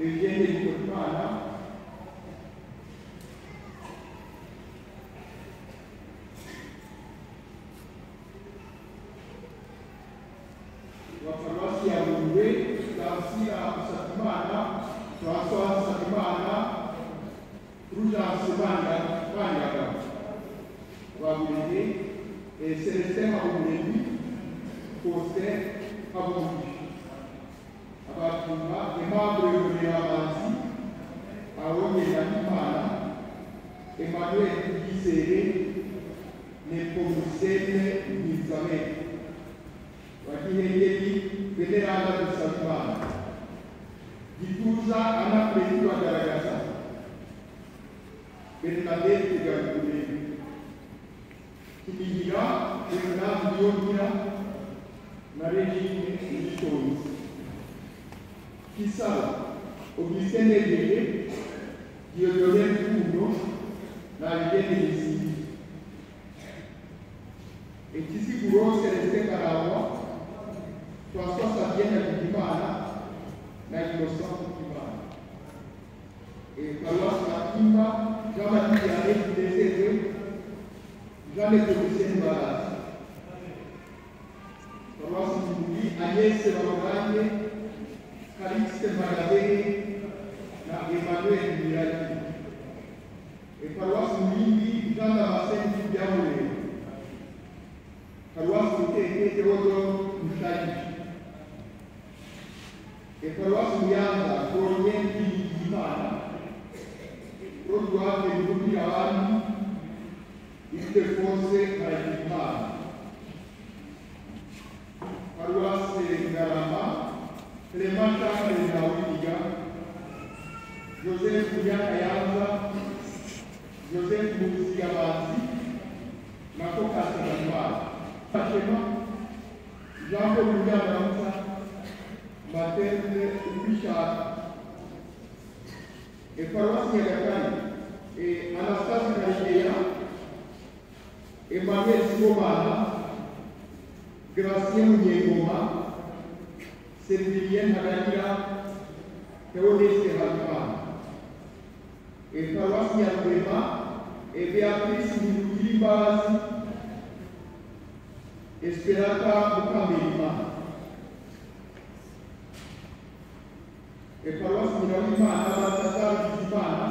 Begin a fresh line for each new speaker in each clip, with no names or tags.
Eugene Bikorimana, wa Paruwasi ya Rungwe, Dansira Musatimana, François Musatimana, Fulgence Banyaga, wa Burende, Celestin Habumuremyi, Faustin Habumuremyi. Abatumba Aimable Munyamazi, Aronye Nahimana, Emmanuel Gisere, Nepomuscene Nizame, Wakihengeri Veneranda Dusabimana, Gituza Ana Perezida wa Garagaza, Bernadette Gagure, Kimigira Bernard Yongira, na Regine Nitonzi. Kisala, Augustin Negere, Dieudonné Kuno, na Ligene Lissi. Et ici pour Célestin Karawa, François Sabienne Kimana, na Innocent Kimana. Et Carlos Makimba, Jean-Baptiste Yannick Décédé, Jean-Léconicien Balaz. Carlos Moubi, Agnès Sevarogagne, Calixte Magadene, na Emmanuel Mirati. Et Paroisse Moulimbi, Jean Damascène Biamoulé. Paroisse Moutéké Théodore Mouchaï. Et Paroisse Mouyanda, Cornien Kimana. Rodois de Moumiawani, Ildefonse Maïkimana. Paroisse Ngarama, Clément Charles de Naouiga, Joseph Mouya Kayanza, Joseph Moussiabazi, Makoka Sanamar, Pachema, Jean-Paul Mouya Ramsa, Mathilde Bichard, et Paroisse Yagakani, et Anastasie Karidea, Emmanuel Sigomana, Gracien Mouniengoma, Sylvienne Hagagira, Théodiste Halman, et Paroisse Yalbema, et Béatrice Moukilibazi, Esperata Mukamelima, et Paroisse Minawima, Abassar Bizimana,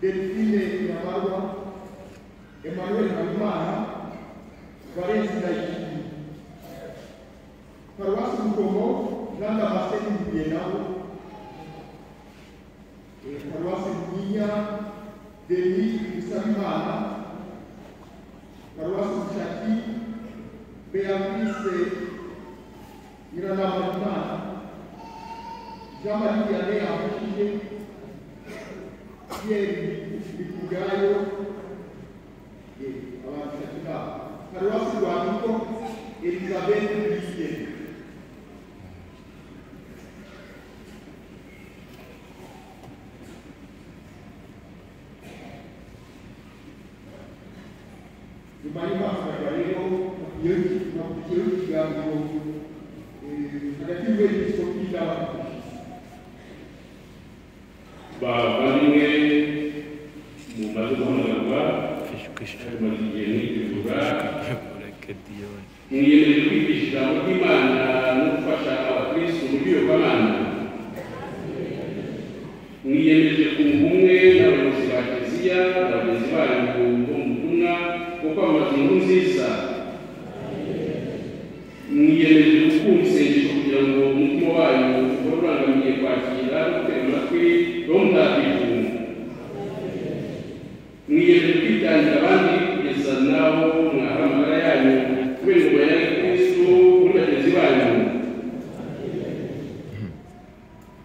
Delphine Yamarwa, Emmanuel Halmana, Valence Daïki. Paroisse Mukomo, Jean Damascène Moubienao, et Paroisse Mounia, Denis Musamimana, Paroisse Mouchaki, Béatrice Iranamadimana, Jean-Marie Yané Amochine, Pierre Bikugayo, et Avanchakina, Paroisse Guanico, Elisabeth Brissier. Jumani Mafagarero, Yoki, Gamo, Negative Sopila.
Bavandimwe mumaze guhamagarwa tumaze igihe mwitegura mwiyemeje kwigisha ijambo ry'Imana no gufasha abakristo mu bw'iyobokamana. Mwiyemeje kunga ubumwe n'abayobozi ba Kiliziya na bagenzi banyu bo mu butumwa bwo kwamamaza inkuru nziza. Mwiyemeje gukunda isengesho kugira ngo umutima wanyu uhore urangamiye kwakira no gutega amatwi Roho Mutagatifu. Mwiyemeje kwitangira abandi kugeza n'aho mwaha amagara yanyu kubera ingoma ya Kristo kuri bagenzi banyu.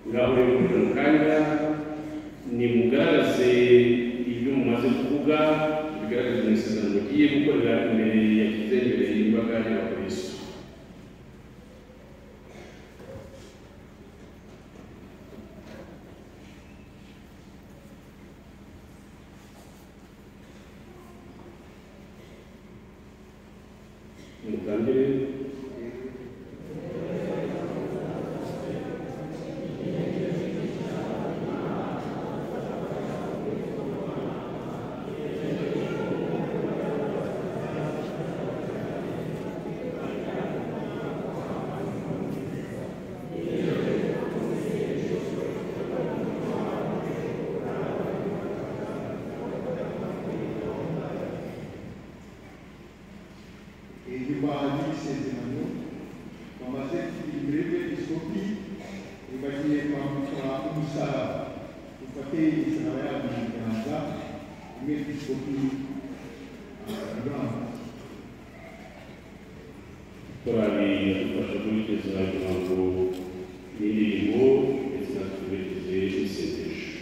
Urahure mu kanya nimugaragaze ibyo mumaze kuvuga, bigaragaza imisezerano mugiye gukorera imbere ya Kiliziya, imbere y'imbaga y'abakristo.
umwepiskopi bagiye kwambika umusaraba ufate imisaraba yabo mu biganza umwepiskopi Rwanda
korali yadufasha kubigeza kugira ngo n'indirimbo ndetse natwerekeze isengesho.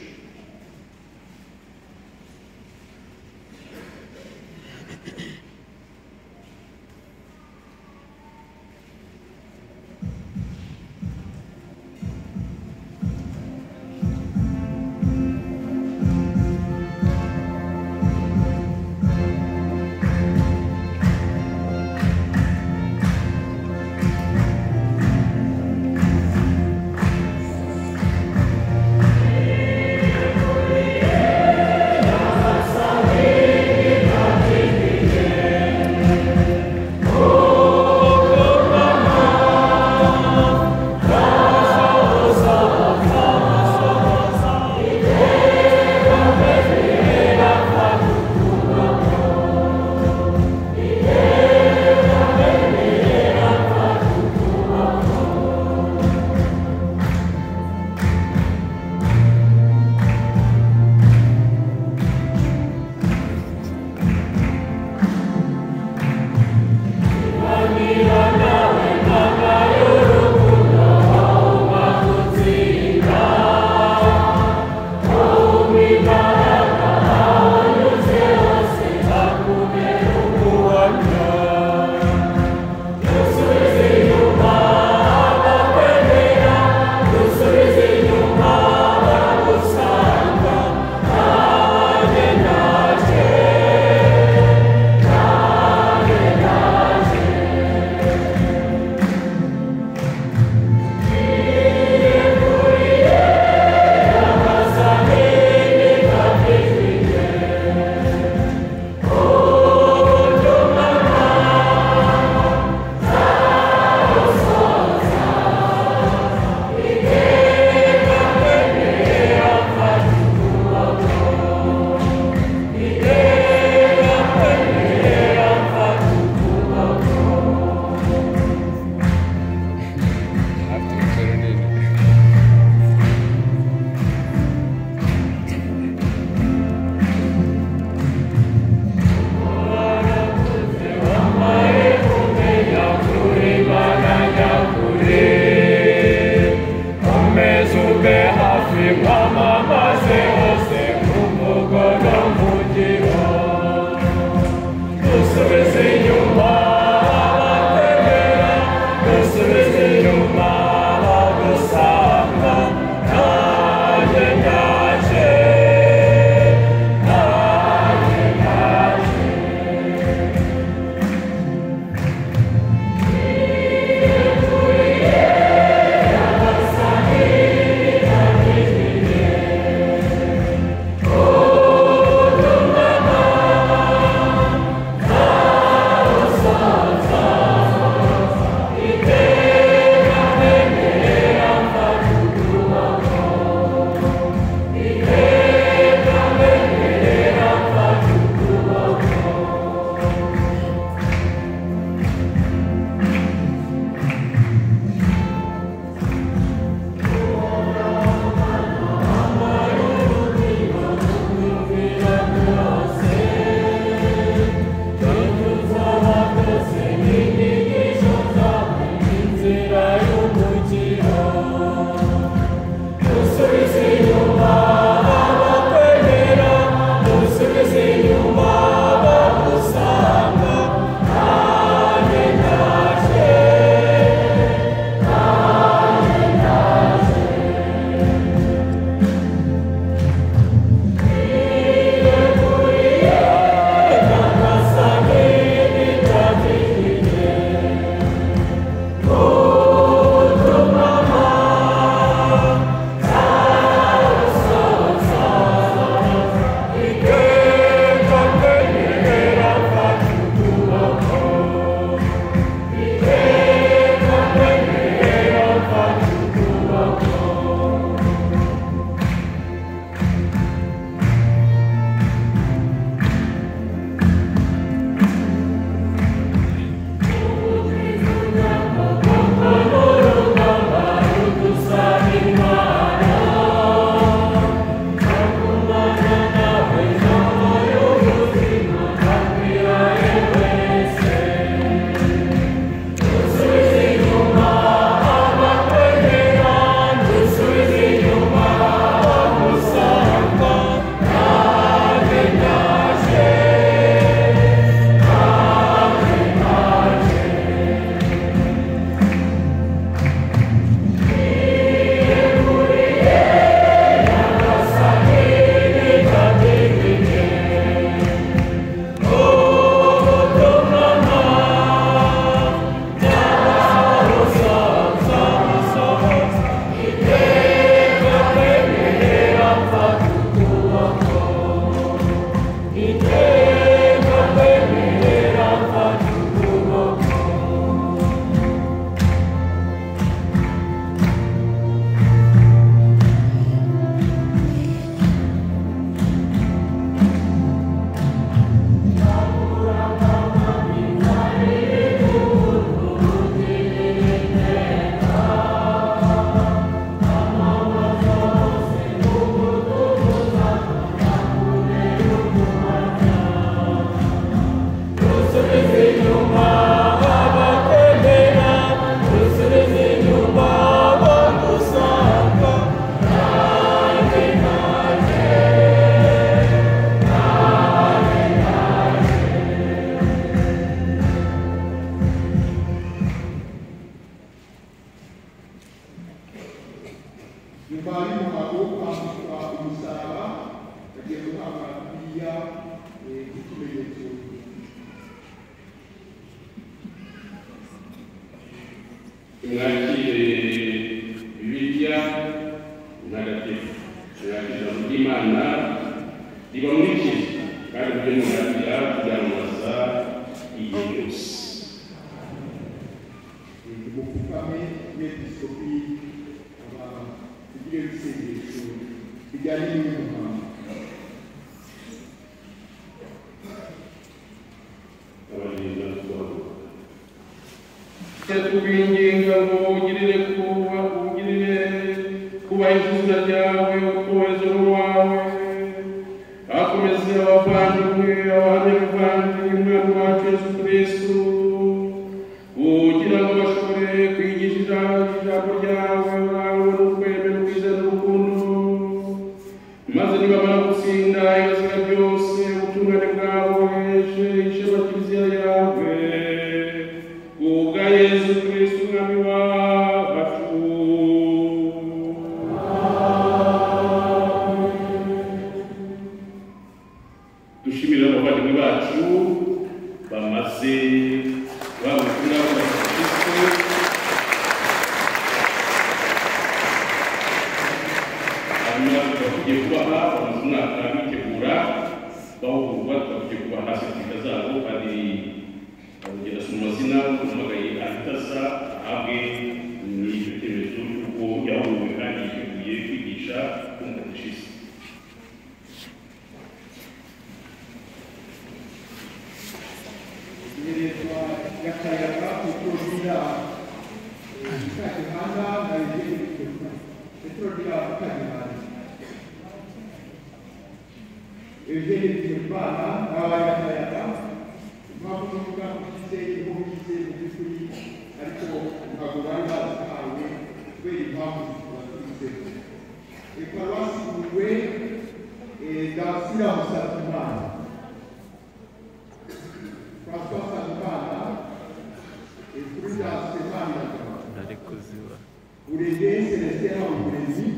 nyuma y'umuhango wo kwambikwa umusaraba bagiye guhabwa Bibiliya nk'ikimenyetso.
Mwakire Bibiliya ntagatifu, mwakire ijambo ry'Imana ribamurikira kandi mujye muharanira kuryamamaza igihe cyose.
Mupfukame Mwepiskopi tugire isengesho bijyanye n'umuhango.
Kubinginga ngo ugirire kuba izina ryawe ukohereza uwawe akomeze abavandimwe abanyabuvandimwe wacu Yesu Kristo kugira ngo bashobore kwigisha ijambo ryawe urangwa n'ukwemera ukwizera n'urukundo maze nibamara gutsinda ibisiga byose ubutungane bwawe buheshe ishema kiliziya yawe kubwa Yesu Kristo umwami wacu. Dushimira abavandimwe bacu bamaze babukura Kristo hanyuma tugiye kubaha umwaka bitegura bahugurwa tugiye kubaha sertifika zabo kandi bagenda mu mazina umagaye ahitasa ahabwe n'icyo cyemezo cy'uko yahuwe kandi yiteguye kwigisha umukatishisi.
Imerezwa y'akayaga Petrodira Kagihanda na Petrodira Kagihanda Eugene Bizimana n'abanyakayaga impamvu n'uvuga ugize igihugu ugize mu by'ukuri ariko ntabwo bari bazihawe kubera impamvu ziturutse. Paruwasi Dansira Musabyimana François Nsabimana kuri Danssemana Burege Celestin Habumuremyi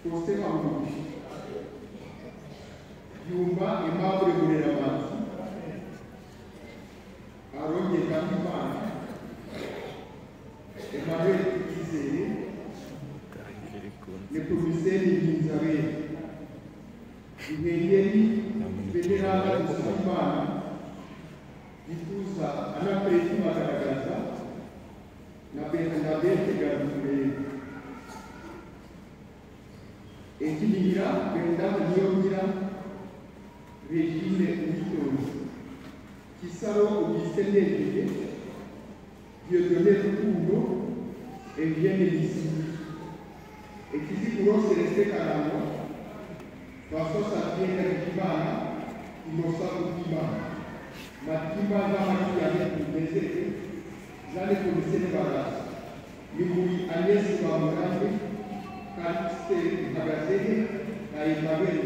Faustin Habumuremyi Yumba Aimable Bureramanzi Aronye Kamimana Emmanuel Twizere Nepomuseni Nzabera Inkengeri Veneranda Dusabimana Gituza Anapreti Magaragaza na Bernadette Garumuremyi Ekigira Bernadette Niyongira Regine Uwitonzi Kisaro Augustin Ndengeye Dieudonné Rukundo Eugène Lissi Ekiziguro Celestin Karangwa François Xavier Ndagijimana Innocent Rutimana Matimba Jean-Marie Mezeke Jeanne Policene Barasi Miguri Agnès Bamurambe Calixte Ntagazehe na Emmanuel